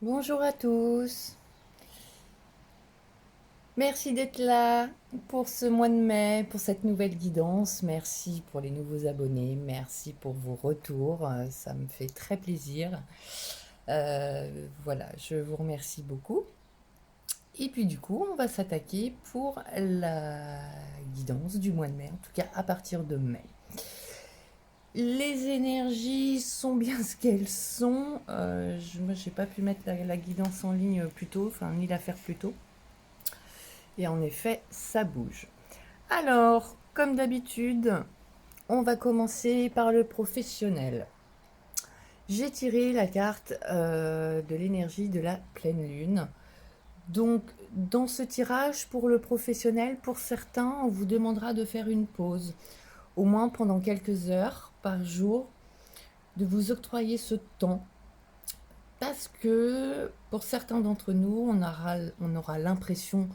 Bonjour à tous. Merci d'être là pour ce mois de mai, pour cette nouvelle guidance. Merci pour les nouveaux abonnés. Merci pour vos retours. Ça me fait très plaisir. Voilà, je vous remercie beaucoup. Et puis du coup, on va s'attaquer pour la guidance du mois de mai, en tout cas à partir de mai. Les énergies sont bien ce qu'elles sont. Moi, j'ai pas pu mettre la guidance en ligne plus tôt, enfin, ni la faire plus tôt. Et en effet, ça bouge. Alors, comme d'habitude, on va commencer par le professionnel. J'ai tiré la carte de l'énergie de la pleine lune. Donc, dans ce tirage, pour le professionnel, pour certains, on vous demandera de faire une pause, au moins pendant quelques heures par jour, de vous octroyer ce temps. Parce que pour certains d'entre nous, on aura l'impression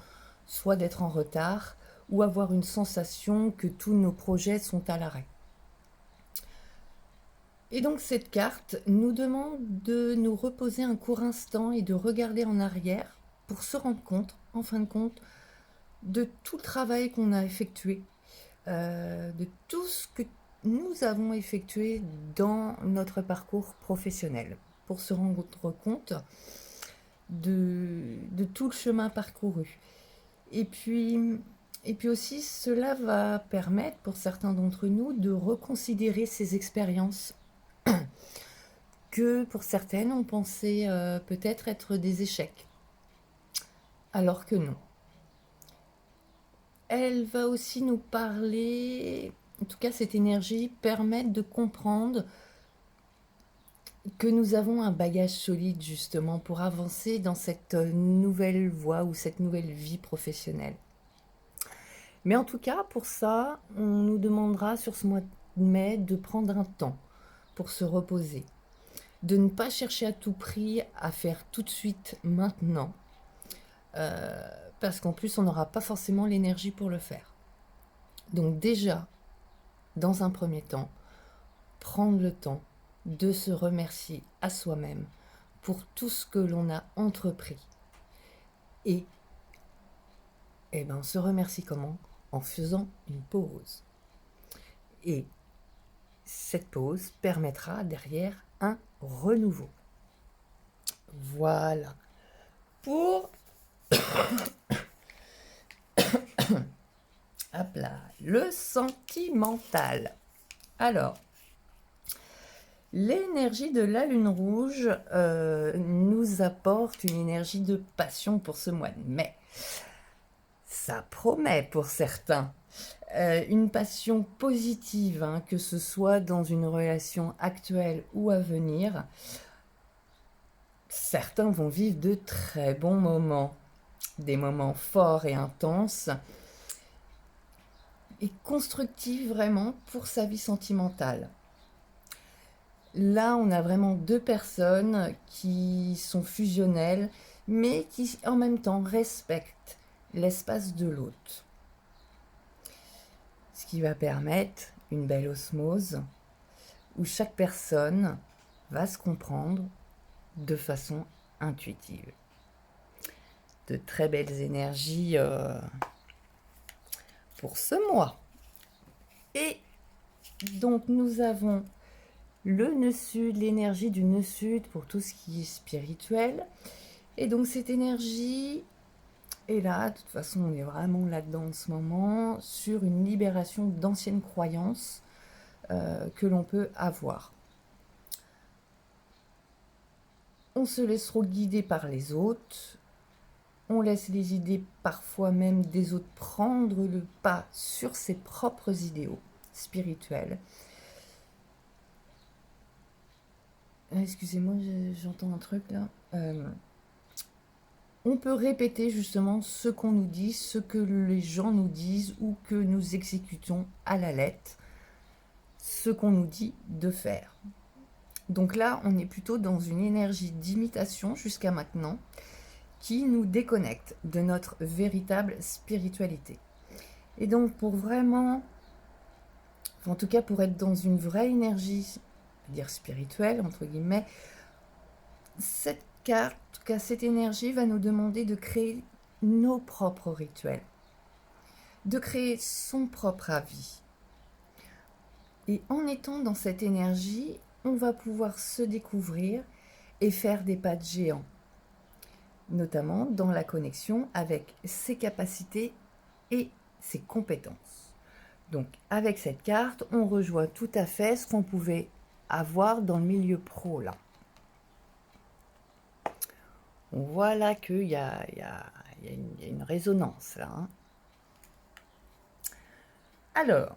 soit d'être en retard, ou avoir une sensation que tous nos projets sont à l'arrêt. Et donc cette carte nous demande de nous reposer un court instant et de regarder en arrière pour se rendre compte, en fin de compte, de tout le travail qu'on a effectué, de tout ce que nous avons effectué dans notre parcours professionnel, pour se rendre compte de tout le chemin parcouru. Et puis, et puis aussi, cela va permettre pour certains d'entre nous de reconsidérer ces expériences que pour certaines on pensait peut-être être des échecs, alors que non. Elle va aussi nous parler, en tout cas cette énergie, permettre de comprendre que nous avons un bagage solide justement pour avancer dans cette nouvelle voie ou cette nouvelle vie professionnelle. Mais en tout cas, pour ça, on nous demandera sur ce mois de mai de prendre un temps pour se reposer, de ne pas chercher à tout prix à faire tout de suite maintenant, parce qu'en plus, on n'aura pas forcément l'énergie pour le faire. Donc déjà, dans un premier temps, prendre le temps de se remercier à soi-même pour tout ce que l'on a entrepris. Et on se remercie comment? En faisant une pause. Et cette pause permettra derrière un renouveau. Voilà. Pour hop là, le sentimental. Alors, l'énergie de la lune rouge nous apporte une énergie de passion pour ce mois de mai. Ça promet pour certains. Une passion positive, hein, que ce soit dans une relation actuelle ou à venir. Certains vont vivre de très bons moments, des moments forts et intenses, et constructifs vraiment pour sa vie sentimentale. Là, on a vraiment deux personnes qui sont fusionnelles, mais qui en même temps respectent l'espace de l'autre. Ce qui va permettre une belle osmose où chaque personne va se comprendre de façon intuitive. De très belles énergies pour ce mois. Et donc nous avons le nœud sud, l'énergie du nœud sud pour tout ce qui est spirituel. Et donc cette énergie est là, de toute façon on est vraiment là-dedans en ce moment, sur une libération d'anciennes croyances que l'on peut avoir. On se laisse trop guider par les autres, on laisse les idées parfois même des autres prendre le pas sur ses propres idéaux spirituels. Excusez-moi, j'entends un truc là. On peut répéter justement ce qu'on nous dit, ce que les gens nous disent ou que nous exécutons à la lettre, ce qu'on nous dit de faire. Donc là, on est plutôt dans une énergie d'imitation jusqu'à maintenant qui nous déconnecte de notre véritable spiritualité. Et donc pour vraiment, en tout cas pour être dans une vraie énergie, dire spirituelle entre guillemets, cette carte, en tout cas cette énergie, va nous demander de créer nos propres rituels, de créer son propre avis. Et en étant dans cette énergie, on va pouvoir se découvrir et faire des pas de géant, notamment dans la connexion avec ses capacités et ses compétences. Donc avec cette carte, on rejoint tout à fait ce qu'on pouvait avoir dans le milieu pro là. On voit là qu'il y a une résonance là. Hein. Alors,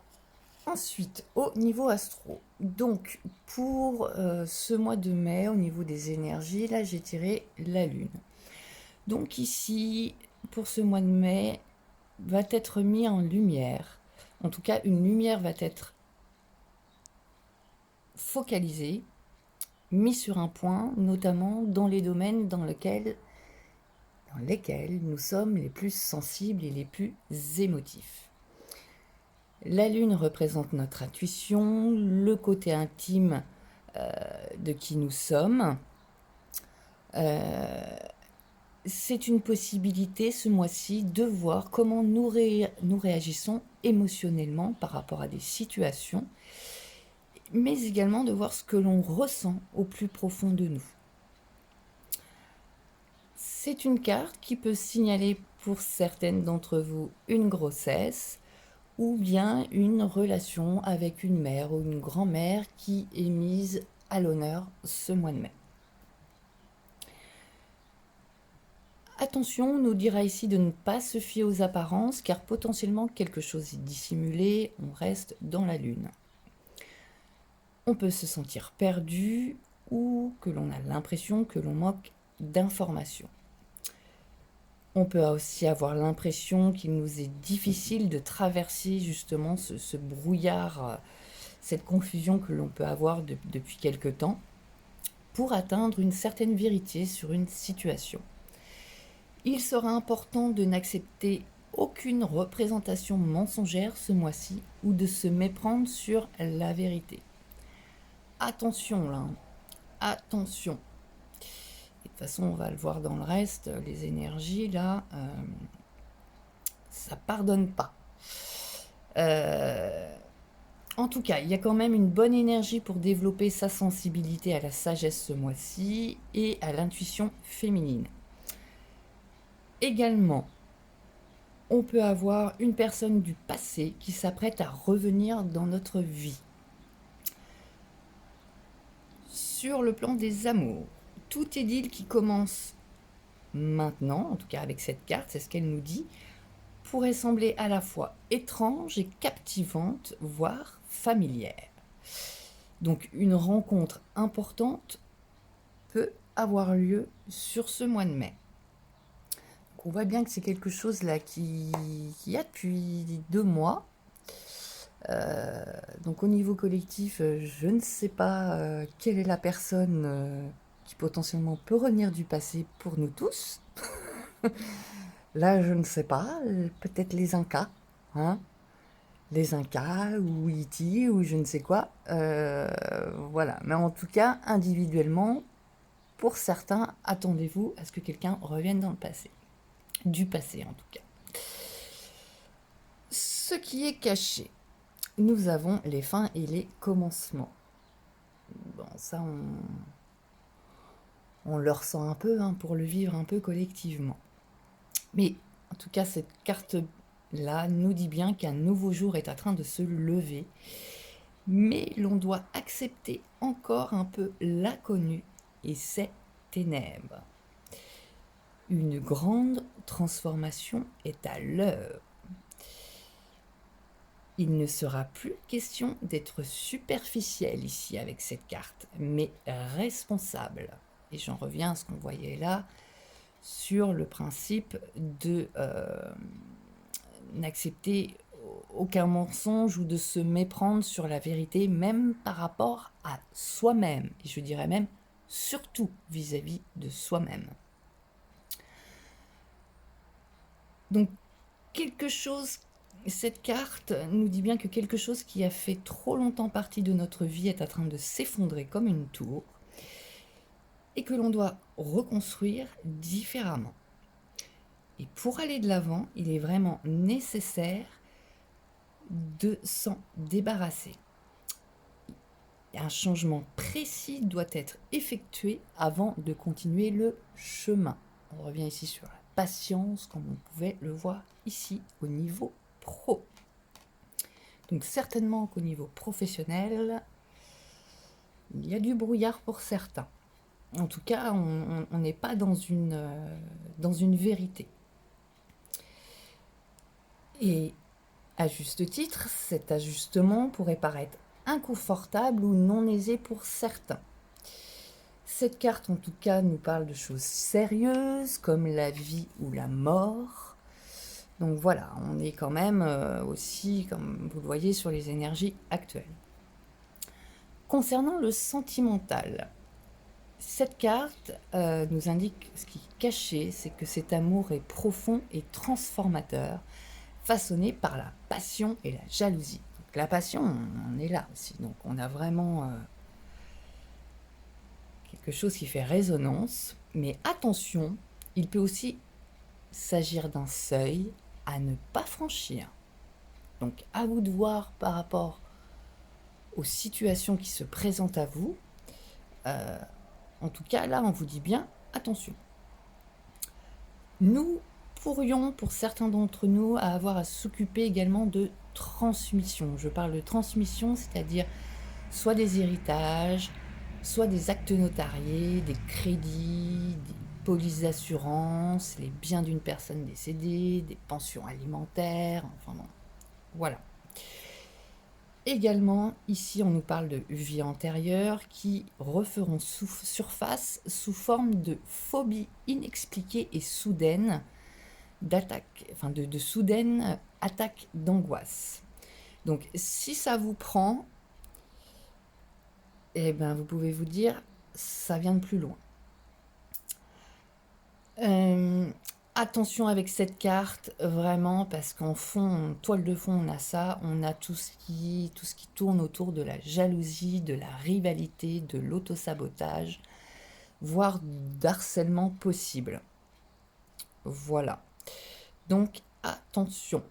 ensuite, au niveau astro, donc pour ce mois de mai, au niveau des énergies, là j'ai tiré la lune. Donc ici, pour ce mois de mai, va être mis en lumière. En tout cas, une lumière va être focalisée, mise sur un point, notamment dans les domaines dans lesquels nous sommes les plus sensibles et les plus émotifs. La lune représente notre intuition, le côté intime de qui nous sommes. C'est une possibilité ce mois-ci de voir comment nous réagissons émotionnellement par rapport à des situations, mais également de voir ce que l'on ressent au plus profond de nous. C'est une carte qui peut signaler pour certaines d'entre vous une grossesse ou bien une relation avec une mère ou une grand-mère qui est mise à l'honneur ce mois de mai. Attention, on nous dira ici de ne pas se fier aux apparences car potentiellement quelque chose est dissimulé, on reste dans la lune. On peut se sentir perdu ou que l'on a l'impression que l'on manque d'informations. On peut aussi avoir l'impression qu'il nous est difficile de traverser justement ce brouillard, cette confusion que l'on peut avoir depuis quelque temps pour atteindre une certaine vérité sur une situation. Il sera important de n'accepter aucune représentation mensongère ce mois-ci ou de se méprendre sur la vérité. Attention là, attention. Et de toute façon, on va le voir dans le reste, les énergies là, ça pardonne pas. En tout cas, il y a quand même une bonne énergie pour développer sa sensibilité à la sagesse ce mois-ci et à l'intuition féminine. Également, on peut avoir une personne du passé qui s'apprête à revenir dans notre vie. Sur le plan des amours, tout idylle qui commence maintenant, en tout cas avec cette carte, c'est ce qu'elle nous dit, pourrait sembler à la fois étrange et captivante, voire familière. Donc une rencontre importante peut avoir lieu sur ce mois de mai. Donc on voit bien que c'est quelque chose là qui y a depuis 2 mois. Donc au niveau collectif, je ne sais pas quelle est la personne qui potentiellement peut revenir du passé pour nous tous. Là, je ne sais pas, peut-être les Incas, hein, les Incas ou Iti ou je ne sais quoi. Voilà, mais en tout cas, individuellement, pour certains, attendez-vous à ce que quelqu'un revienne dans le passé. Du passé, en tout cas. Ce qui est caché. Nous avons les fins et les commencements. Bon, ça, on le ressent un peu hein, pour le vivre un peu collectivement. Mais en tout cas, cette carte-là nous dit bien qu'un nouveau jour est en train de se lever. Mais l'on doit accepter encore un peu l'inconnu et ses ténèbres. Une grande transformation est à l'œuvre. Il ne sera plus question d'être superficiel ici avec cette carte, mais responsable. Et j'en reviens à ce qu'on voyait là sur le principe de n'accepter aucun mensonge ou de se méprendre sur la vérité, même par rapport à soi-même. Et je dirais même surtout vis-à-vis de soi-même. Donc, cette carte nous dit bien que quelque chose qui a fait trop longtemps partie de notre vie est en train de s'effondrer comme une tour. et que l'on doit reconstruire différemment. Et pour aller de l'avant, il est vraiment nécessaire de s'en débarrasser. Un changement précis doit être effectué avant de continuer le chemin. On revient ici sur la patience, comme on pouvait le voir ici au niveau pro. Donc certainement qu'au niveau professionnel, il y a du brouillard pour certains. En tout cas, on n'est pas dans une vérité. Et à juste titre, cet ajustement pourrait paraître inconfortable ou non aisé pour certains. Cette carte, en tout cas, nous parle de choses sérieuses, comme la vie ou la mort. Donc voilà, on est quand même aussi, comme vous le voyez, sur les énergies actuelles. Concernant le sentimental, cette carte nous indique ce qui est caché, c'est que cet amour est profond et transformateur, façonné par la passion et la jalousie. Donc, la passion, on est là aussi, donc on a vraiment quelque chose qui fait résonance, mais attention, il peut aussi s'agir d'un seuil à ne pas franchir. Donc à vous de voir par rapport aux situations qui se présentent à vous. En tout cas, là, on vous dit bien, attention. Nous pourrions, pour certains d'entre nous, avoir à s'occuper également de transmission. Je parle de transmission, c'est-à-dire soit des héritages, soit des actes notariés, des crédits, des polices d'assurance, les biens d'une personne décédée, des pensions alimentaires, enfin bon, voilà. Également, ici, on nous parle de vie antérieure qui referont surface sous forme de phobie inexpliquée et soudaine d'attaque, enfin de soudaine attaque d'angoisse. Donc, si ça vous prend, eh ben, vous pouvez vous dire, ça vient de plus loin. Attention avec cette carte, vraiment, parce qu'en fond, en toile de fond, on a ça, on a tout ce qui tourne autour de la jalousie, de la rivalité, de l'autosabotage, voire d'harcèlement possible. Voilà. Donc, attention.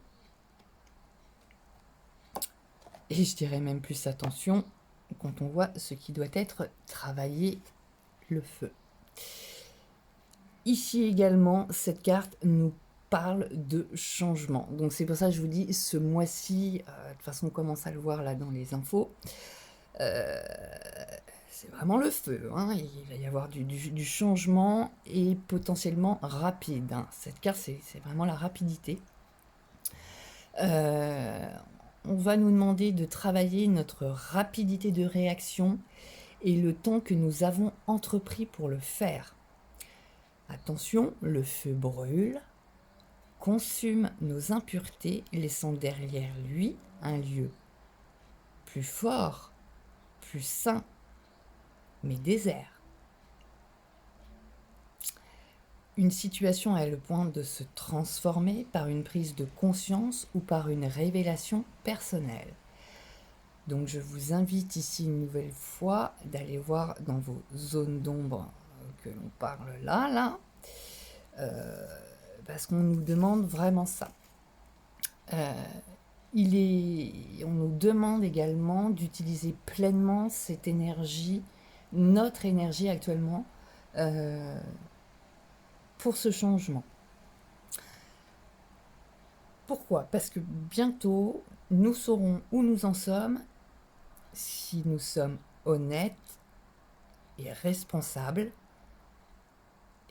Et je dirais même plus attention quand on voit ce qui doit être travaillé, le feu. Ici également, cette carte nous parle de changement. Donc c'est pour ça que je vous dis, ce mois-ci, de toute façon on commence à le voir là dans les infos, c'est vraiment le feu. Hein. Il va y avoir du changement et potentiellement rapide. Hein. Cette carte, c'est vraiment la rapidité. On va nous demander de travailler notre rapidité de réaction et le temps que nous avons entrepris pour le faire. Attention, le feu brûle, consume nos impuretés, laissant derrière lui un lieu plus fort, plus sain, mais désert. Une situation a le point de se transformer par une prise de conscience ou par une révélation personnelle. Donc je vous invite ici une nouvelle fois d'aller voir dans vos zones d'ombre que l'on parle là, parce qu'on nous demande vraiment ça. On nous demande également d'utiliser pleinement cette énergie, notre énergie actuellement, pour ce changement. Pourquoi ? Parce que bientôt, nous saurons où nous en sommes si nous sommes honnêtes et responsables,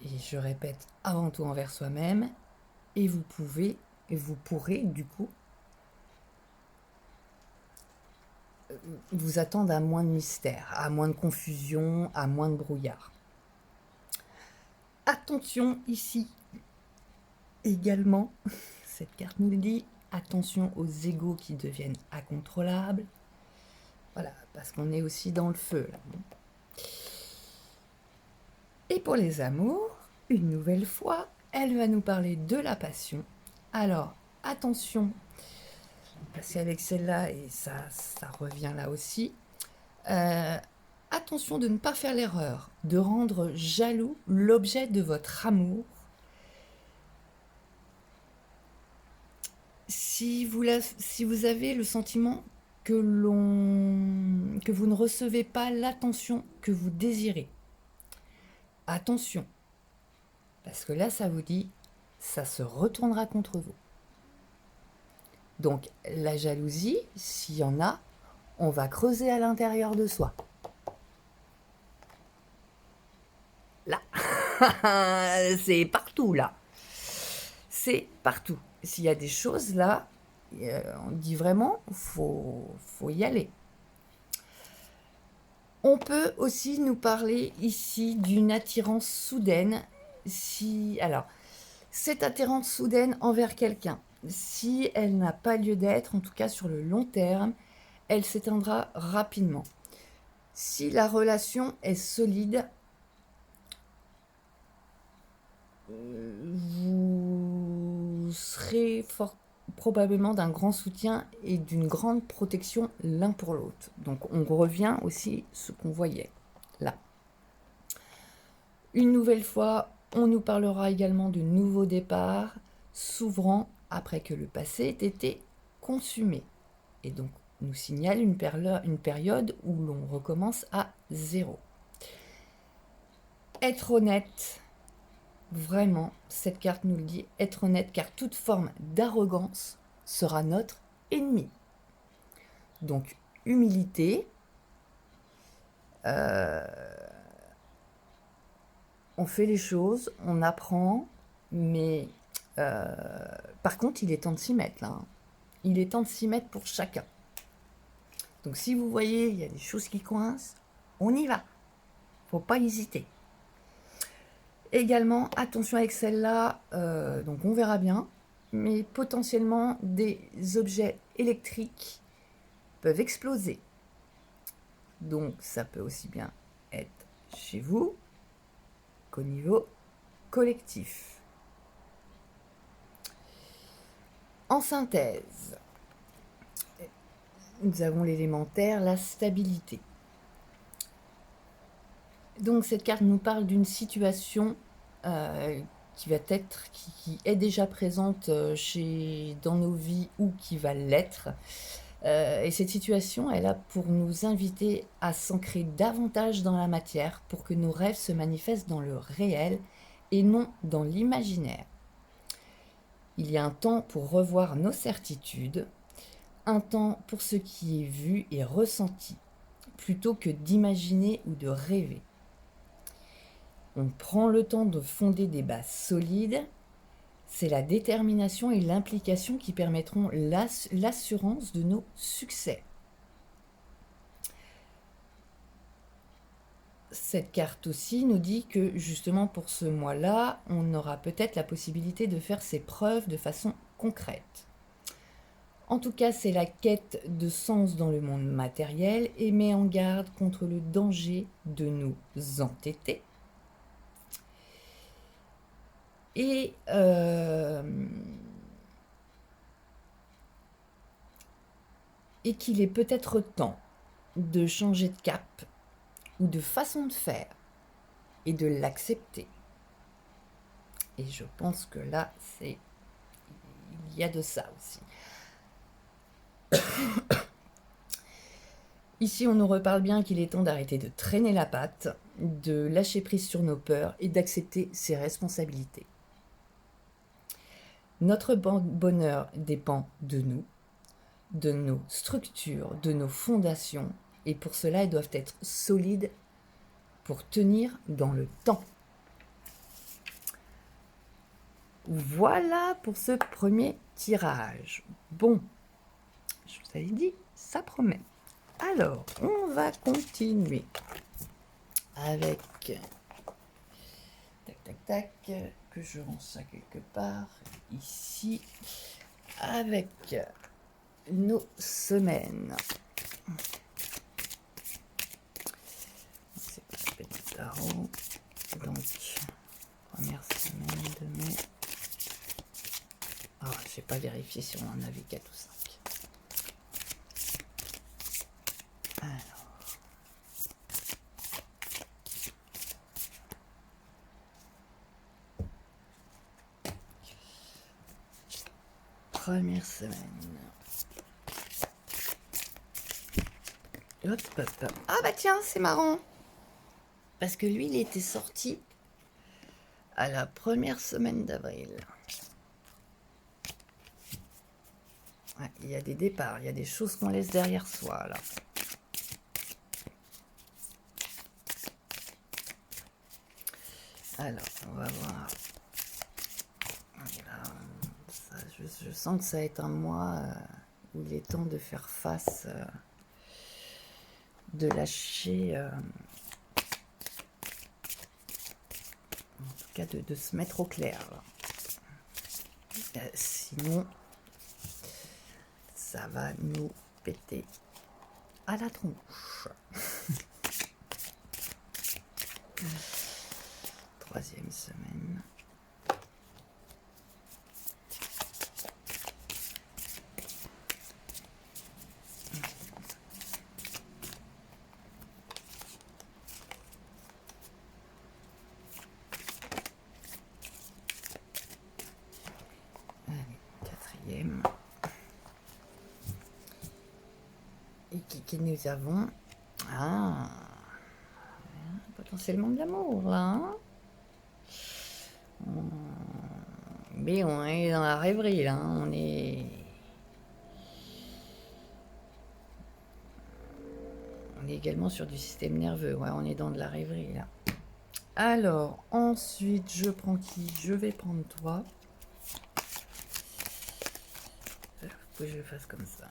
et je répète, avant tout envers soi-même, et vous pourrez du coup vous attendre à moins de mystère, à moins de confusion, à moins de brouillard. Attention ici également, cette carte nous le dit, attention aux égos qui deviennent incontrôlables. Voilà, parce qu'on est aussi dans le feu là. Et pour les amours, une nouvelle fois, elle va nous parler de la passion. Alors, attention, parce qu'avec celle-là, et ça revient là aussi, attention de ne pas faire l'erreur de rendre jaloux l'objet de votre amour. Si vous avez le sentiment que vous ne recevez pas l'attention que vous désirez, attention, parce que là, ça vous dit, ça se retournera contre vous. Donc, la jalousie, s'il y en a, on va creuser à l'intérieur de soi. Là, c'est partout, là. C'est partout. S'il y a des choses, là, on dit vraiment, faut y aller. On peut aussi nous parler ici d'une attirance soudaine. Alors, cette attirance soudaine envers quelqu'un, si elle n'a pas lieu d'être, en tout cas sur le long terme, elle s'éteindra rapidement. Si la relation est solide, vous serez probablement d'un grand soutien et d'une grande protection l'un pour l'autre. Donc on revient aussi à ce qu'on voyait là. Une nouvelle fois, on nous parlera également de nouveaux départs, s'ouvrant après que le passé ait été consumé. Et donc nous signale une période où l'on recommence à zéro. Être honnête, vraiment, cette carte nous le dit, être honnête, car toute forme d'arrogance sera notre ennemi. Donc, humilité, on fait les choses, on apprend, mais par contre, il est temps de s'y mettre, là. Hein. Il est temps de s'y mettre pour chacun. Donc, si vous voyez, il y a des choses qui coincent, on y va. Faut pas hésiter. Également, attention avec celle-là, donc on verra bien, mais potentiellement des objets électriques peuvent exploser. Donc ça peut aussi bien être chez vous qu'au niveau collectif. En synthèse, nous avons l'élémentaire, la stabilité. Donc cette carte nous parle d'une situation qui est déjà présente dans nos vies ou qui va l'être. Et cette situation, elle a pour nous inviter à s'ancrer davantage dans la matière pour que nos rêves se manifestent dans le réel et non dans l'imaginaire. Il y a un temps pour revoir nos certitudes, un temps pour ce qui est vu et ressenti, plutôt que d'imaginer ou de rêver. On prend le temps de fonder des bases solides. C'est la détermination et l'implication qui permettront l'assurance de nos succès. Cette carte aussi nous dit que justement pour ce mois-là, on aura peut-être la possibilité de faire ses preuves de façon concrète. En tout cas, c'est la quête de sens dans le monde matériel et met en garde contre le danger de nous entêter. Et qu'il est peut-être temps de changer de cap ou de façon de faire et de l'accepter. Et je pense que là, il y a de ça aussi. Ici, on nous reparle bien qu'il est temps d'arrêter de traîner la patte, de lâcher prise sur nos peurs et d'accepter ses responsabilités. Notre bonheur dépend de nous, de nos structures, de nos fondations, et pour cela, elles doivent être solides pour tenir dans le temps. Voilà pour ce premier tirage. Bon, je vous avais dit, ça promet. Alors, on va continuer avec... Tac, que je range ça quelque part, ici, avec nos semaines. C'est petit tarot. Donc, première semaine de mai. Ah, je n'ai pas vérifié si on en avait 4 ou 5. Alors. première semaine. Hop, hop, hop. Ah bah tiens, c'est marrant. Parce que lui, il était sorti à la première semaine d'avril. Ouais, il y a des départs, il y a des choses qu'on laisse derrière soi, là. Alors, on va voir. Voilà, ça, je sens que ça va être un mois où il est temps de faire face, de lâcher, en tout cas de se mettre au clair. Sinon, ça va nous péter à la tronche. Troisième semaine. Allez, quatrième. Et qui nous avons? Ah, potentiellement de l'amour, là. Hein, mais on est dans la rêverie, là. Hein. On est également sur du système nerveux. Ouais, on est dans de la rêverie, là. Alors, ensuite, je prends qui? Je vais prendre toi. Faut que je le fasse comme ça.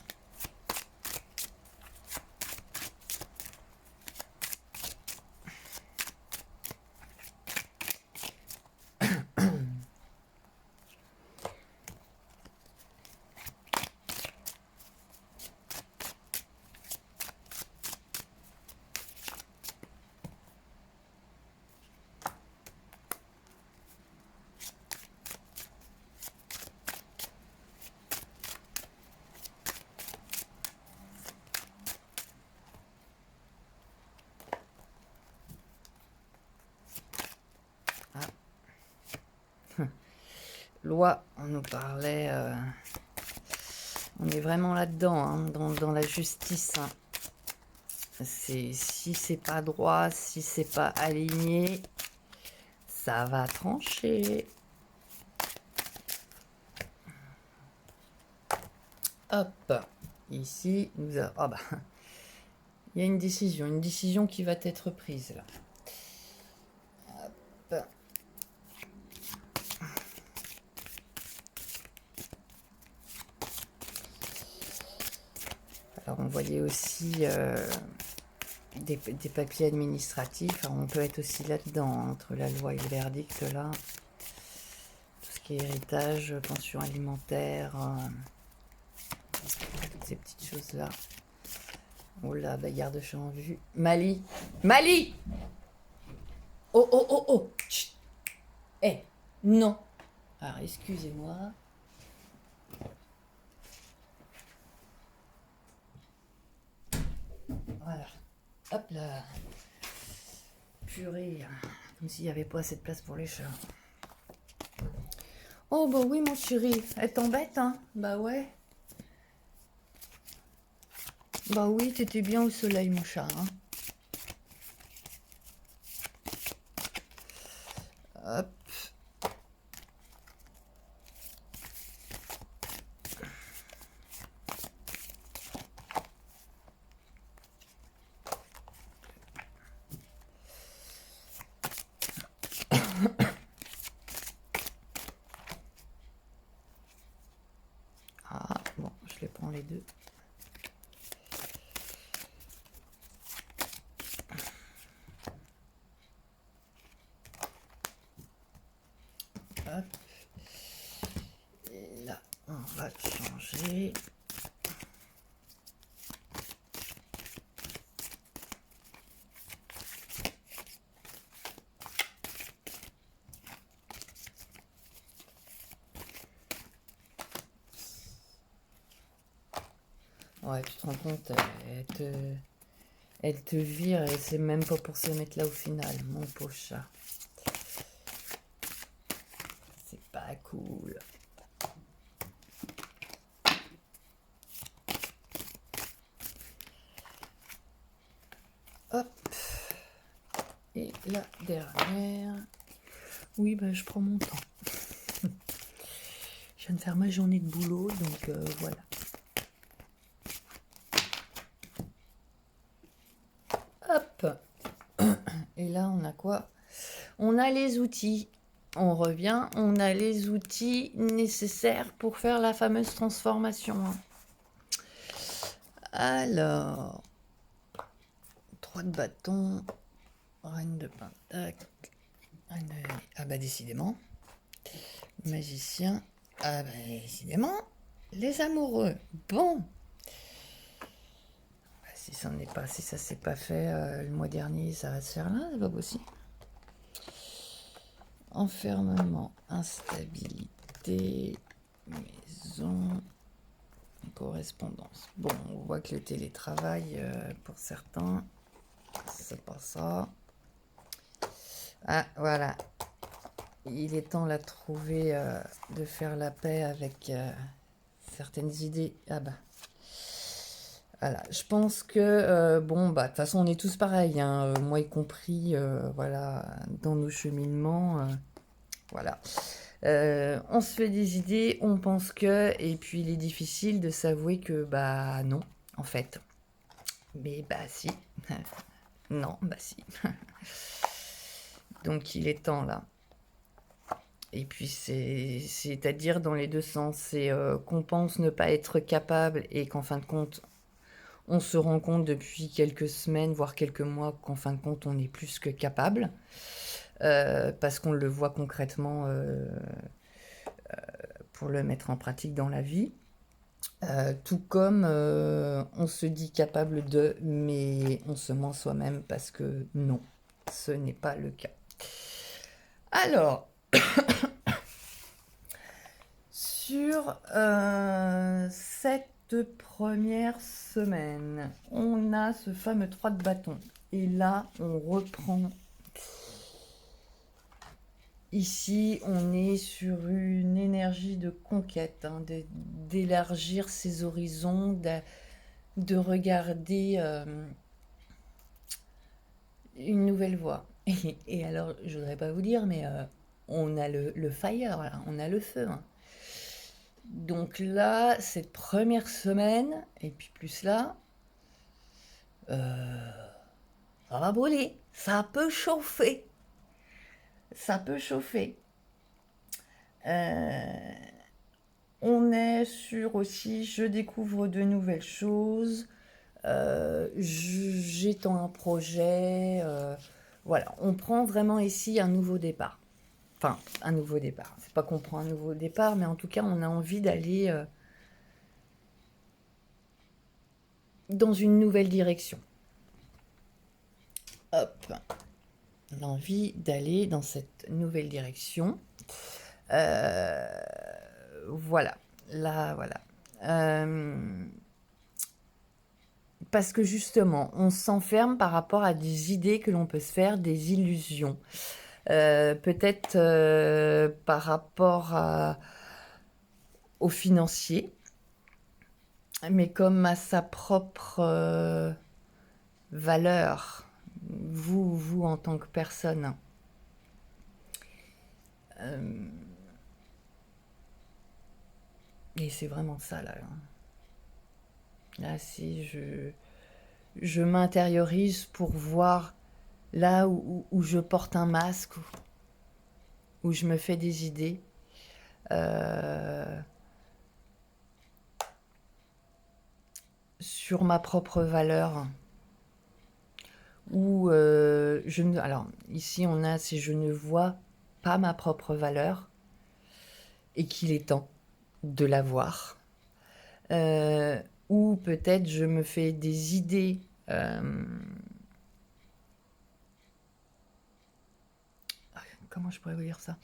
Loi, on nous parlait, on est vraiment là-dedans, hein, dans la justice. Hein. Si c'est pas droit, si c'est pas aligné, ça va trancher. Hop, ici, nous avons... Oh bah, il y a une décision qui va être prise là. Hop. Alors on voyait aussi des papiers administratifs. Alors, on peut être aussi là-dedans, entre la loi et le verdict là. Tout ce qui est héritage, pension alimentaire, toutes ces petites choses là. Oh là, bagarre de champ en vue. Mali, Mali. Oh oh oh oh. Chut. Eh, non. Alors excusez-moi. Voilà. Hop là. Purée. Comme s'il n'y avait pas assez de place pour les chats. Oh bah oui mon chéri. Elle t'embête hein? Bah ouais. Bah oui, t'étais bien au soleil mon chat. Hein. Hop. Ah bon, je les prends les deux. Hop. Et là, on va changer. Ouais, tu te rends compte, elle te vire et c'est même pas pour se mettre là au final, mon pauvre chat. C'est pas cool. la dernière. Oui, bah, je prends mon temps. Je viens de faire ma journée de boulot, donc voilà. Hop. Et là, on a quoi? On a les outils. On revient, on a les outils nécessaires pour faire la fameuse transformation. Alors, 3 de bâton, reine de pentacle, ah bah décidément, magicien, ah bah décidément, les amoureux. Bon, si ça n'est pas, si ça s'est pas fait le mois dernier, ça va se faire là, c'est pas possible. Enfermement, instabilité, maison, correspondance. Bon, on voit que le télétravail, pour certains, c'est pas ça. Ah, voilà. Il est temps là de trouver, de faire la paix avec certaines idées. Ah bah. Voilà, je pense que, bon, bah, de toute façon, on est tous pareils, hein, moi y compris, voilà, dans nos cheminements, voilà. On se fait des idées, on pense que, et puis il est difficile de s'avouer que, bah, non, en fait. Mais, bah, si. Non, bah, si. Donc, il est temps, là. Et puis, c'est-à-dire dans les deux sens, c'est qu'on pense ne pas être capable et qu'en fin de compte, on se rend compte depuis quelques semaines, voire quelques mois, qu'en fin de compte, on est plus que capable, parce qu'on le voit concrètement pour le mettre en pratique dans la vie. Tout comme on se dit capable de, mais on se ment soi-même parce que non, ce n'est pas le cas. Alors, sur cette première semaine, on a ce fameux 3 de bâton. Et là, on reprend. Ici, on est sur une énergie de conquête, hein, d'élargir ses horizons, de regarder une nouvelle voie. Et alors, je voudrais pas vous dire, mais on a le fire, là, on a le feu, hein. Donc là, cette première semaine, et puis plus là, ça va brûler, ça peut chauffer. Ça peut chauffer. On est sur aussi, je découvre de nouvelles choses, j'étends un projet, voilà, on prend vraiment ici un nouveau départ. Enfin, un nouveau départ. C'est pas qu'on prend un nouveau départ, mais en tout cas, on a envie d'aller dans une nouvelle direction. Hop, on a envie d'aller dans cette nouvelle direction. Voilà, là, voilà. Parce que justement, on s'enferme par rapport à des idées que l'on peut se faire, des illusions. Peut-être par rapport au financier, mais comme à sa propre valeur, vous en tant que personne. Et c'est vraiment ça là. Là, si je m'intériorise pour voir là où je porte un masque, où je me fais des idées. Sur ma propre valeur. Ou je ne. Alors, ici, on a si je ne vois pas ma propre valeur et qu'il est temps de la voir. Ou peut-être je me fais des idées. Comment je pourrais vous dire ça?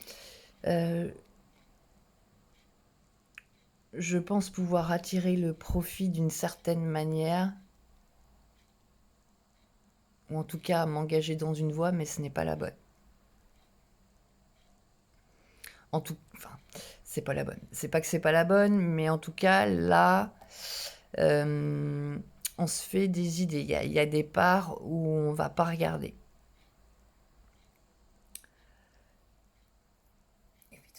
Je pense pouvoir attirer le profit d'une certaine manière, ou en tout cas m'engager dans une voie, mais ce n'est pas la bonne. Enfin, c'est pas la bonne. C'est pas que c'est pas la bonne, mais en tout cas, là, on se fait des idées. Il y a des parts où on va pas regarder.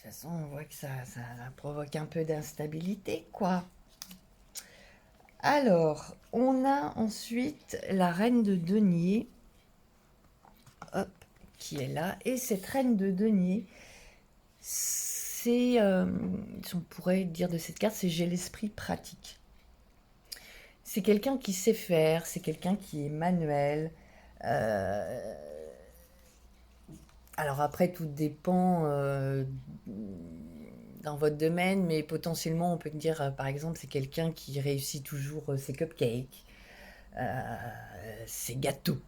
façon, on voit que ça provoque un peu d'instabilité, quoi. Alors, on a ensuite la reine de denier, hop, qui est là. Et cette reine de denier, c'est, on pourrait dire de cette carte, c'est j'ai l'esprit pratique. C'est quelqu'un qui sait faire, c'est quelqu'un qui est manuel. Euh, alors après, tout dépend dans votre domaine, mais potentiellement, on peut dire, par exemple, c'est quelqu'un qui réussit toujours ses cupcakes, euh, ses gâteaux.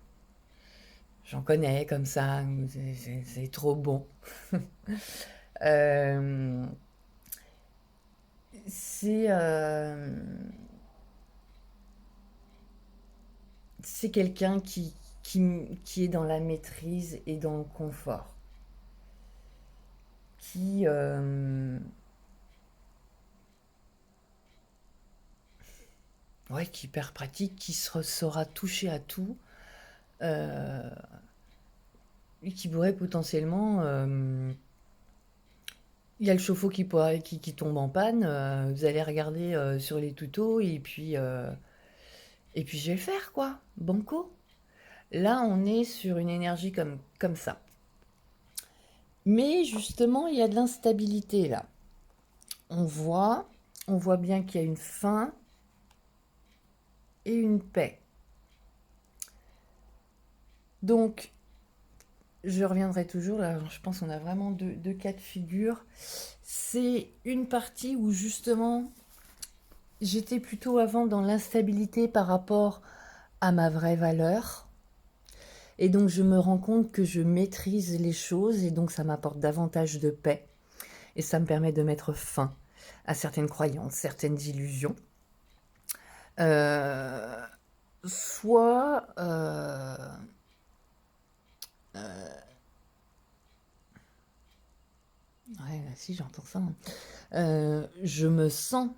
J'en connais comme ça, c'est trop bon. Euh, c'est c'est quelqu'un qui est dans la maîtrise et dans le confort. Qui, ouais, qui est hyper pratique, qui saura toucher à tout, euh, et qui pourrait potentiellement. Il y a le chauffe-eau qui tombe en panne, vous allez regarder sur les tutos et puis je vais le faire, quoi. Banco. Là, on est sur une énergie comme ça. Mais justement, il y a de l'instabilité là. On voit, on voit bien qu'il y a une fin et une paix. Donc, je reviendrai toujours, là, je pense qu'on a vraiment deux cas de figure. C'est une partie où justement, j'étais plutôt avant dans l'instabilité par rapport à ma vraie valeur. Et donc, je me rends compte que je maîtrise les choses et donc ça m'apporte davantage de paix. Et ça me permet de mettre fin à certaines croyances, certaines illusions. Euh, soit ouais, si j'entends ça. Je me sens,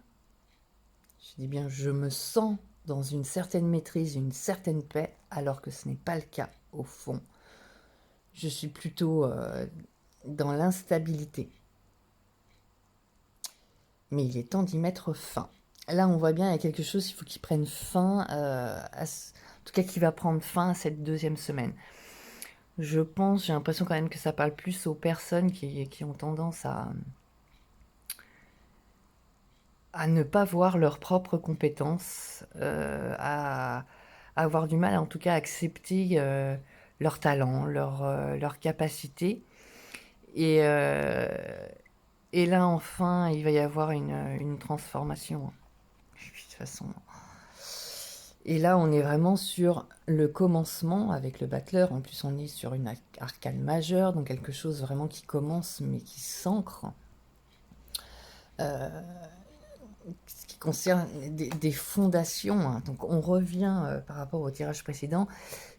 je dis bien je me sens dans une certaine maîtrise, une certaine paix, alors que ce n'est pas le cas au fond. Je suis plutôt dans l'instabilité. Mais il est temps d'y mettre fin. Là, on voit bien, il y a quelque chose, il faut qu'il prenne fin, en tout cas qui va prendre fin à cette deuxième semaine. Je pense, j'ai l'impression quand même que ça parle plus aux personnes qui ont tendance à ne pas voir leurs propres compétences, à avoir du mal, en tout cas, à accepter leurs talents, leurs capacités. Et, euh, et là, enfin, il va y avoir une transformation. De toute façon. Et là, on est vraiment sur le commencement avec le battleur. En plus, on est sur une arcane majeure, donc quelque chose vraiment qui commence mais qui s'ancre. Ce qui concerne des fondations, hein. Donc on revient par rapport au tirage précédent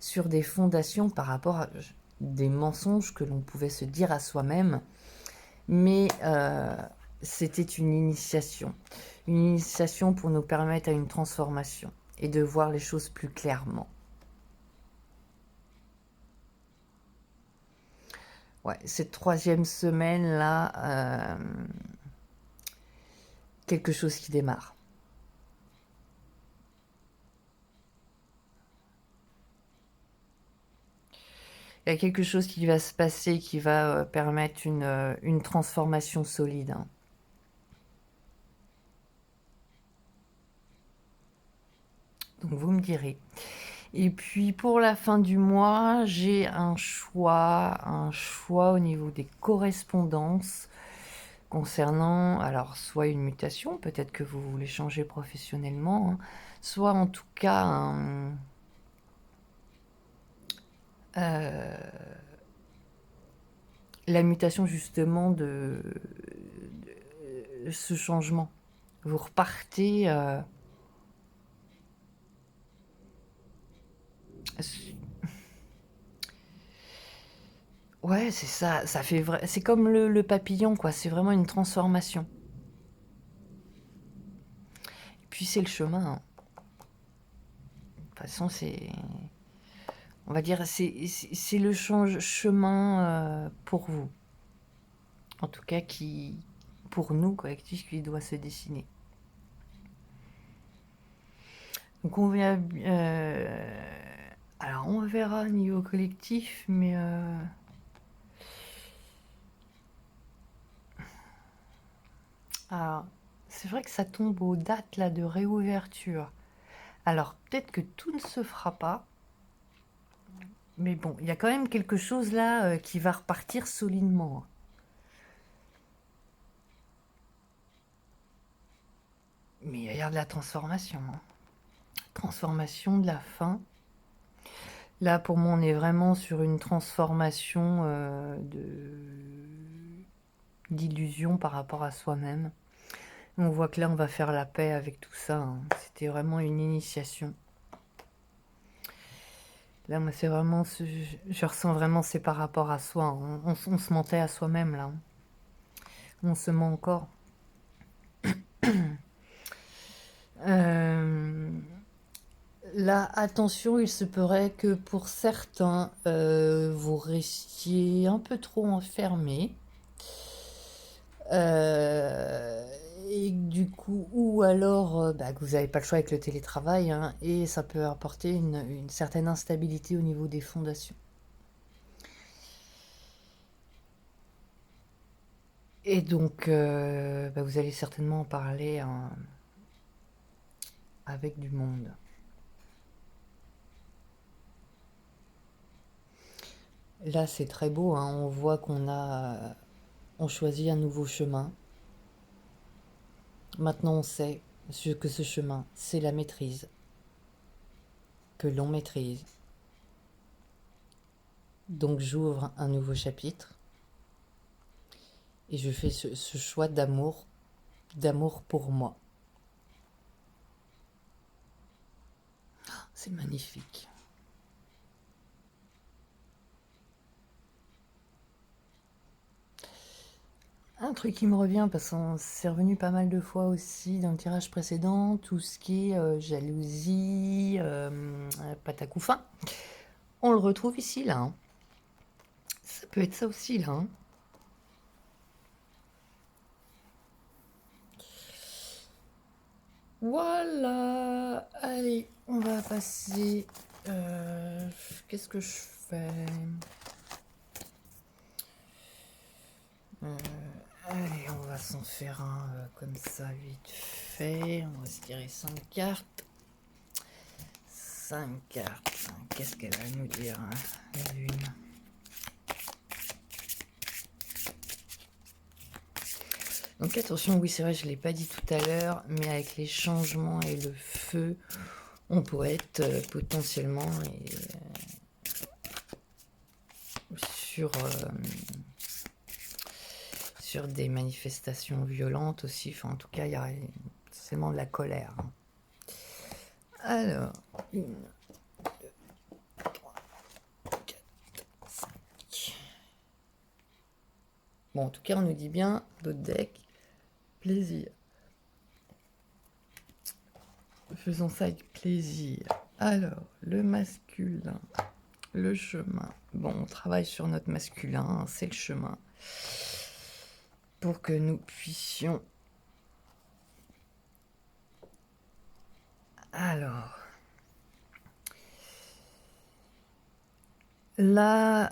sur des fondations par rapport à des mensonges que l'on pouvait se dire à soi-même. Mais c'était une initiation pour nous permettre à une transformation et de voir les choses plus clairement. Ouais, cette troisième semaine-là, quelque chose qui démarre. Il y a quelque chose qui va se passer qui va permettre une transformation solide, hein. Donc vous me direz. Et puis pour la fin du mois, j'ai un choix au niveau des correspondances concernant, alors soit une mutation, peut-être que vous voulez changer professionnellement, hein, soit en tout cas la mutation justement de ce changement. Vous repartez ouais, c'est ça, ça fait vrai. C'est comme le papillon, quoi. C'est vraiment une transformation. Et puis c'est le chemin, hein. De toute façon, on va dire, c'est le chemin pour vous. En tout cas, qui, pour nous, collectif, qui doit se dessiner. Donc on vient... alors on verra au niveau collectif, mais... alors, c'est vrai que ça tombe aux dates là, de réouverture. Alors, peut-être que tout ne se fera pas. Mais bon, il y a quand même quelque chose là qui va repartir solidement. Mais il y a de la transformation. Hein. Transformation de la fin. Là, pour moi, on est vraiment sur une transformation d'illusion par rapport à soi-même. On voit que là, on va faire la paix avec tout ça. Hein. C'était vraiment une initiation. Là, moi, c'est vraiment... je ressens vraiment c'est par rapport à soi. Hein. On se mentait à soi-même, là. On se ment encore. Là, attention, il se pourrait que pour certains, vous restiez un peu trop enfermés. Et du coup, ou alors que vous n'avez pas le choix avec le télétravail, hein, et ça peut apporter une certaine instabilité au niveau des fondations. Et donc, vous allez certainement en parler hein, avec du monde. Là, c'est très beau, hein, on voit on choisit un nouveau chemin. Maintenant, on sait que ce chemin, c'est la maîtrise, que l'on maîtrise. Donc, j'ouvre un nouveau chapitre et je fais ce choix d'amour pour moi. C'est magnifique. Un truc qui me revient, parce que c'est revenu pas mal de fois aussi dans le tirage précédent, tout ce qui est jalousie, patacouffin. On le retrouve ici, là. Hein. Ça peut être ça aussi, là. Hein. Voilà. Allez, on va passer... Qu'est-ce que je fais Allez, on va s'en faire un comme ça, vite fait. On va se tirer 5 cartes. 5 cartes. Qu'est-ce qu'elle va nous dire, hein, la lune? Donc attention, oui, c'est vrai, je ne l'ai pas dit tout à l'heure, mais avec les changements et le feu, on pourrait être potentiellement sur des manifestations violentes aussi. Enfin, en tout cas, il y a forcément de la colère. Hein. Alors, 1, 2, 3, 4, 5. Bon, en tout cas, on nous dit bien, d'autres decks, plaisir. Faisons ça avec plaisir. Alors, le masculin, le chemin. Bon, on travaille sur notre masculin, c'est le chemin. Pour que nous puissions... Alors... Là,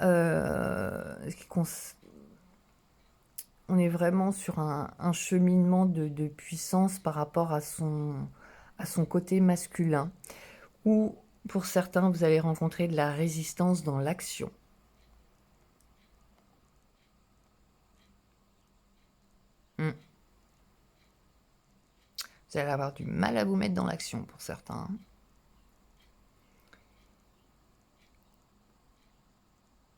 on est vraiment sur un cheminement de puissance par rapport à son côté masculin, où pour certains, vous allez rencontrer de la résistance dans l'action. Vous allez avoir du mal à vous mettre dans l'action pour certains.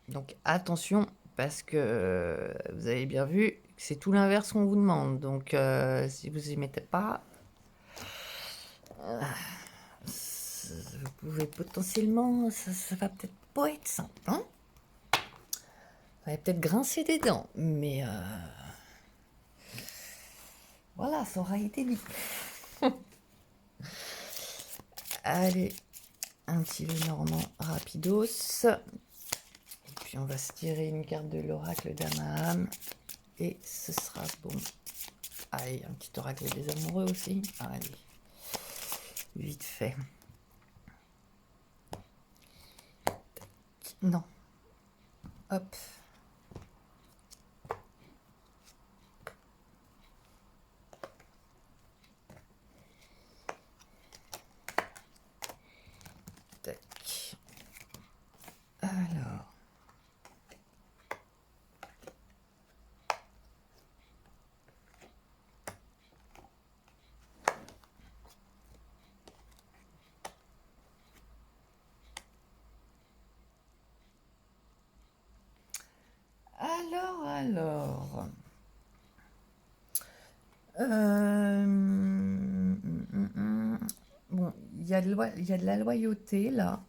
Donc attention, parce que vous avez bien vu que c'est tout l'inverse qu'on vous demande. Donc si vous n'y mettez pas, vous pouvez potentiellement, ça va peut-être pas être simple. Hein, ça va peut-être grincer des dents, mais voilà, ça aura été dit. Allez, un petit Lenormand rapidos. Et puis on va se tirer une carte de l'oracle d'Amaam. Et ce sera bon. Allez, un petit oracle des amoureux aussi. Allez, vite fait. Non. Hop. Tac. Alors. Alors. Bon, il y a de la loyauté là.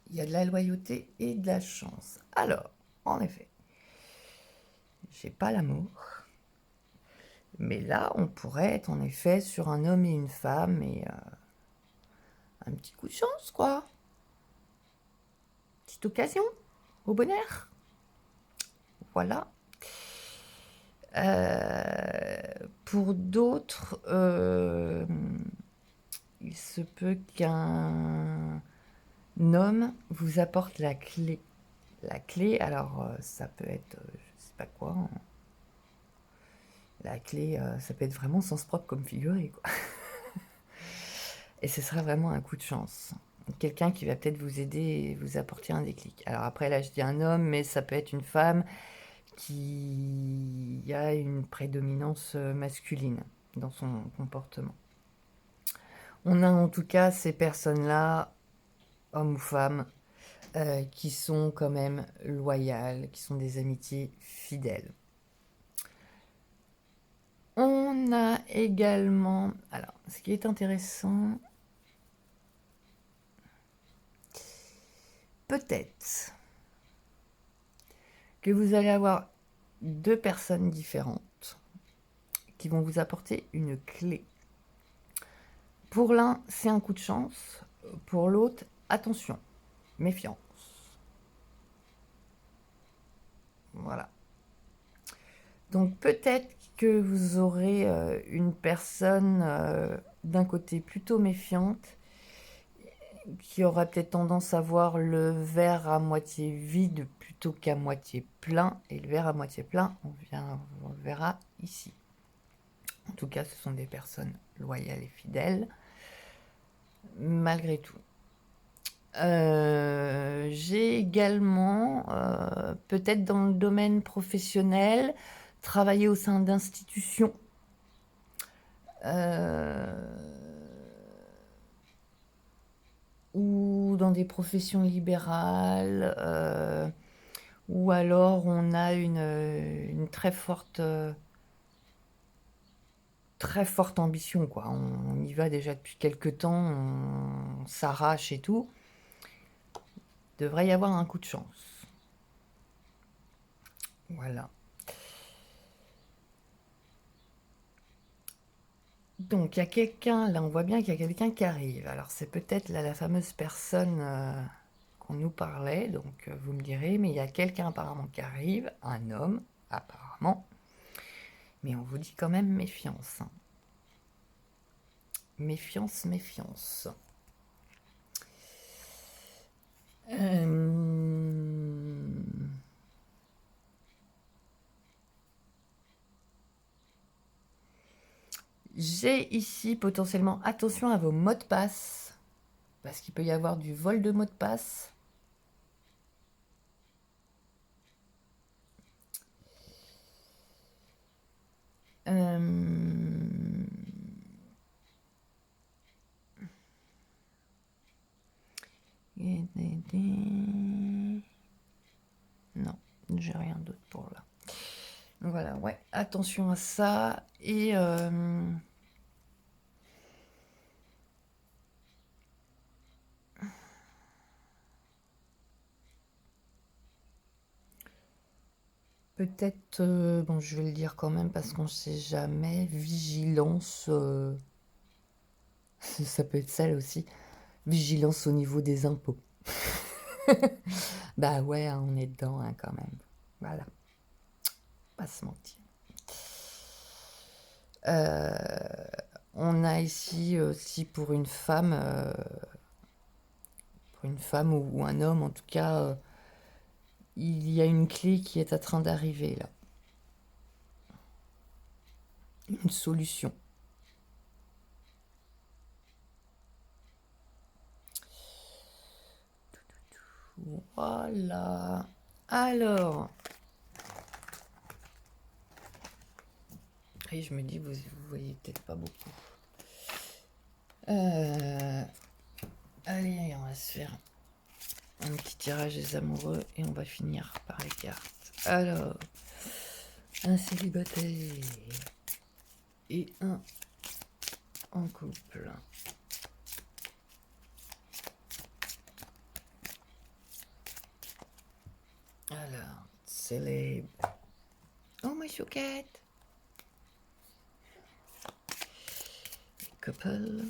Il y a de la loyauté et de la chance. Alors, en effet, j'ai pas l'amour. Mais là, on pourrait être en effet sur un homme et une femme et un petit coup de chance, quoi. Petite occasion au bonheur. Voilà. Pour d'autres, il se peut qu'un homme vous apporte la clé. La clé, alors ça peut être, je sais pas quoi. La clé, ça peut être vraiment sens propre comme figuré, quoi. Et ce sera vraiment un coup de chance. Quelqu'un qui va peut-être vous aider et vous apporter un déclic. Alors après, là, je dis un homme, mais ça peut être une femme qui a une prédominance masculine dans son comportement. On a en tout cas ces personnes-là, hommes ou femmes, qui sont quand même loyales, qui sont des amitiés fidèles. On a également... Alors, ce qui est intéressant... Peut-être que vous allez avoir deux personnes différentes qui vont vous apporter une clé. Pour l'un, c'est un coup de chance. Pour l'autre, attention, méfiance. Voilà. Donc peut-être que vous aurez une personne d'un côté plutôt méfiante qui aura peut-être tendance à voir le verre à moitié vide plutôt qu'à moitié plein. Et le verre à moitié plein, on le verra ici. En tout cas, ce sont des personnes loyales et fidèles, malgré tout. J'ai également, peut-être dans le domaine professionnel, travaillé au sein d'institutions. Ou dans des professions libérales, ou alors on a une très forte ambition, quoi. On y va déjà depuis quelque temps, on s'arrache et tout. Il devrait y avoir un coup de chance. Voilà. Donc il y a quelqu'un, là on voit bien qu'il y a quelqu'un qui arrive. Alors c'est peut-être là la fameuse personne qu'on nous parlait, donc vous me direz, mais il y a quelqu'un apparemment qui arrive, un homme apparemment, mais on vous dit quand même méfiance. Hein. Méfiance, méfiance. J'ai ici potentiellement attention à vos mots de passe, parce qu'il peut y avoir du vol de mots de passe. Non, j'ai rien d'autre pour là. Voilà, ouais, attention à ça. Et peut-être, bon, je vais le dire quand même parce qu'on ne sait jamais, vigilance, ça peut être ça aussi, vigilance au niveau des impôts. Bah ouais, hein, on est dedans hein, quand même. Voilà. pas se mentir. On a ici aussi pour une femme ou un homme en tout cas, il y a une clé qui est en train d'arriver là. Une solution. Voilà. Alors. Et je me dis, vous voyez peut-être pas beaucoup. Allez, on va se faire un petit tirage des amoureux et on va finir par les cartes. Alors, un célibataire et un en couple. Alors, célèbre. Oh, ma chouquette. Couple.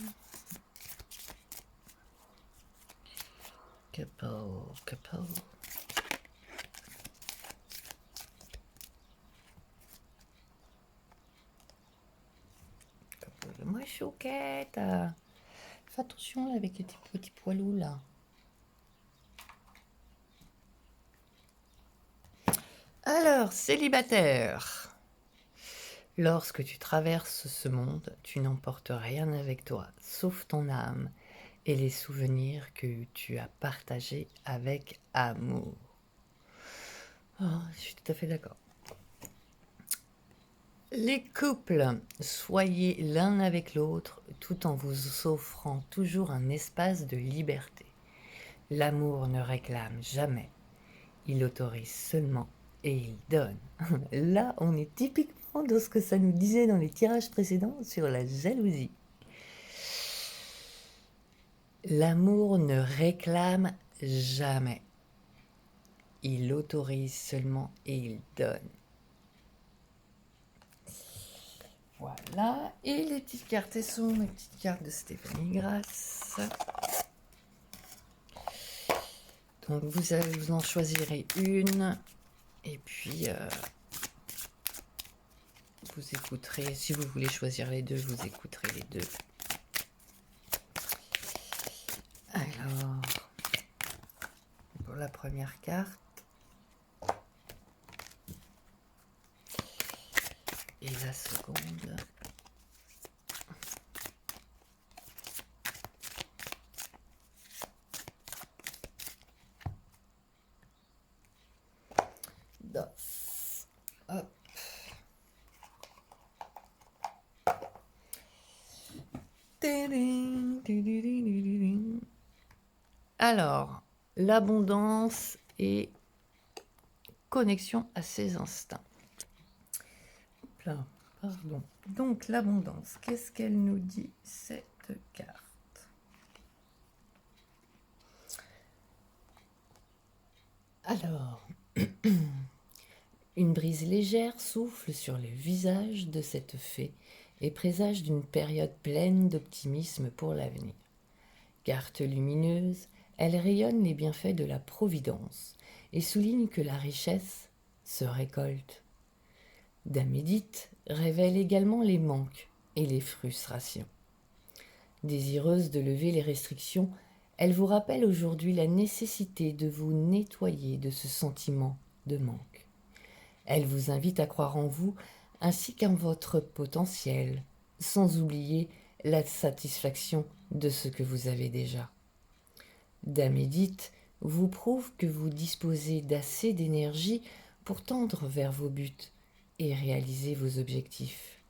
Couple. Ma chouquette. Fais attention là, avec les petits poilous là. Alors, célibataire. Lorsque tu traverses ce monde, tu n'emportes rien avec toi, sauf ton âme et les souvenirs que tu as partagés avec amour. Oh, je suis tout à fait d'accord. Les couples, soyez l'un avec l'autre tout en vous offrant toujours un espace de liberté. L'amour ne réclame jamais, il autorise seulement et il donne. Là, on est typiquement dans ce que ça nous disait dans les tirages précédents sur la jalousie. L'amour ne réclame jamais. Il autorise seulement et il donne. Voilà. Et les petites cartes, elles sont mes petites cartes de Stéphanie Grasse. Donc vous en choisirez une. Et puis vous écouterez, si vous voulez choisir les deux, vous écouterez les deux. Alors, pour la première carte. Et la seconde. Dos. Hop. Alors, l'abondance et connexion à ses instincts. Là, pardon. Donc, l'abondance, qu'est-ce qu'elle nous dit, cette carte? Alors, une brise légère souffle sur le visage de cette fée et présage d'une période pleine d'optimisme pour l'avenir. Carte lumineuse, elle rayonne les bienfaits de la providence et souligne que la richesse se récolte. Damédite révèle également les manques et les frustrations. Désireuse de lever les restrictions, elle vous rappelle aujourd'hui la nécessité de vous nettoyer de ce sentiment de manque. Elle vous invite à croire en vous ainsi qu'en votre potentiel, sans oublier la satisfaction de ce que vous avez déjà. Damédite vous prouve que vous disposez d'assez d'énergie pour tendre vers vos buts et réaliser vos objectifs.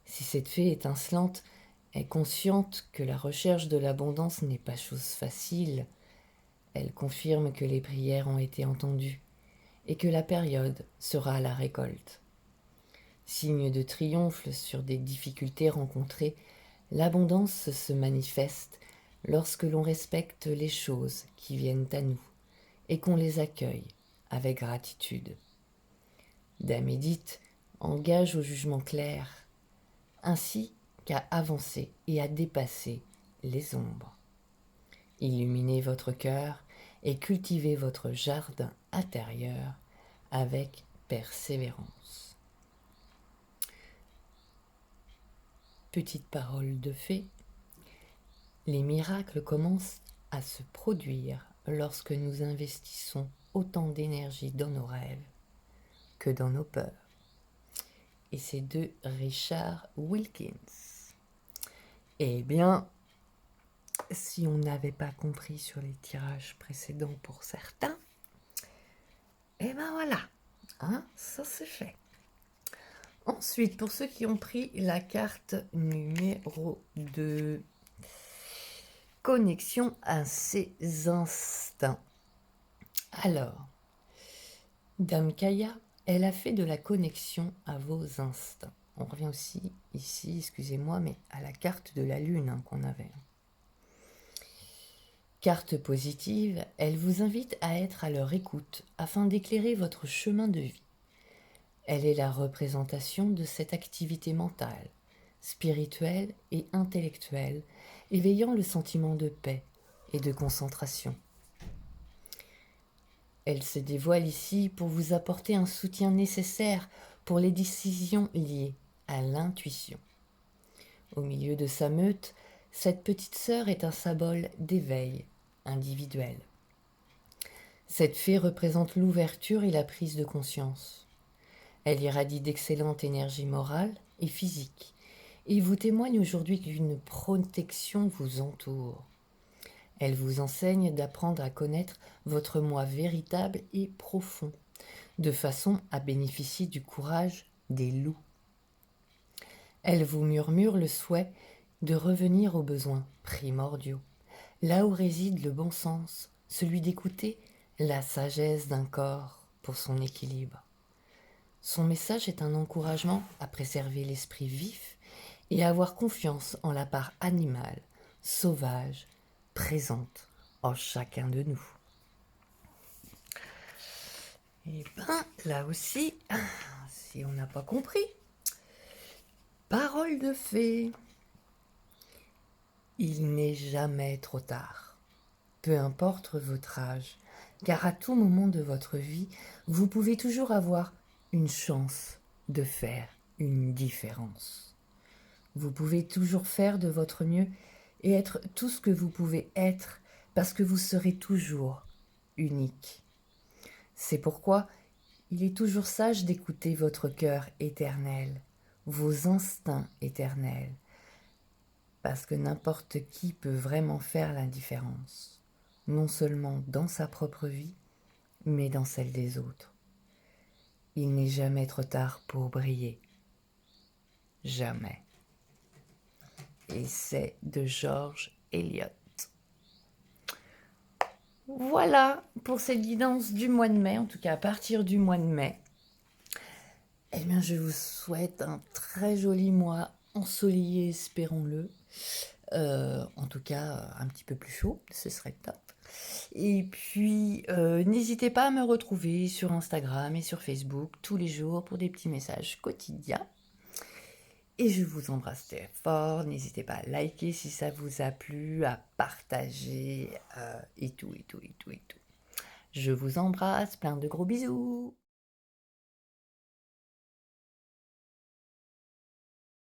Si cette fée étincelante est consciente que la recherche de l'abondance n'est pas chose facile, elle confirme que les prières ont été entendues et que la période sera à la récolte. Signe de triomphe sur des difficultés rencontrées, l'abondance se manifeste lorsque l'on respecte les choses qui viennent à nous et qu'on les accueille avec gratitude. Damédite engage au jugement clair, ainsi qu'à avancer et à dépasser les ombres. Illuminez votre cœur et cultivez votre jardin intérieur avec persévérance. Petite parole de fée, les miracles commencent à se produire lorsque nous investissons autant d'énergie dans nos rêves que dans nos peurs. Et c'est de Richard Wilkins. Eh bien, si on n'avait pas compris sur les tirages précédents pour certains, eh ben voilà, hein, ça c'est fait. Ensuite, pour ceux qui ont pris la carte numéro 2, connexion à ses instincts. Alors, Dame Kaya, elle a fait de la connexion à vos instincts. On revient aussi ici, excusez-moi, mais à la carte de la lune qu'on avait. Carte positive, elle vous invite à être à leur écoute afin d'éclairer votre chemin de vie. Elle est la représentation de cette activité mentale, spirituelle et intellectuelle, éveillant le sentiment de paix et de concentration. Elle se dévoile ici pour vous apporter un soutien nécessaire pour les décisions liées à l'intuition. Au milieu de sa meute, cette petite sœur est un symbole d'éveil individuel. Cette fée représente l'ouverture et la prise de conscience. Elle irradie d'excellente énergie morale et physique et vous témoigne aujourd'hui qu'une protection vous entoure. Elle vous enseigne d'apprendre à connaître votre moi véritable et profond, de façon à bénéficier du courage des loups. Elle vous murmure le souhait de revenir aux besoins primordiaux, là où réside le bon sens, celui d'écouter la sagesse d'un corps pour son équilibre. Son message est un encouragement à préserver l'esprit vif et à avoir confiance en la part animale, sauvage, présente en chacun de nous. Et bien, là aussi, si on n'a pas compris, parole de fée. Il n'est jamais trop tard, peu importe votre âge, car à tout moment de votre vie, vous pouvez toujours avoir une chance de faire une différence. Vous pouvez toujours faire de votre mieux et être tout ce que vous pouvez être parce que vous serez toujours unique. C'est pourquoi il est toujours sage d'écouter votre cœur éternel, vos instincts éternels, parce que n'importe qui peut vraiment faire la différence, non seulement dans sa propre vie, mais dans celle des autres. Il n'est jamais trop tard pour briller. Jamais. Et c'est de George Eliot. Voilà pour cette guidance du mois de mai, en tout cas à partir du mois de mai. Eh bien, je vous souhaite un très joli mois ensoleillé, espérons-le. En tout cas, un petit peu plus chaud, ce serait top. Et puis, n'hésitez pas à me retrouver sur Instagram et sur Facebook tous les jours pour des petits messages quotidiens. Et je vous embrasse très fort. N'hésitez pas à liker si ça vous a plu, à partager et tout. Je vous embrasse, plein de gros bisous.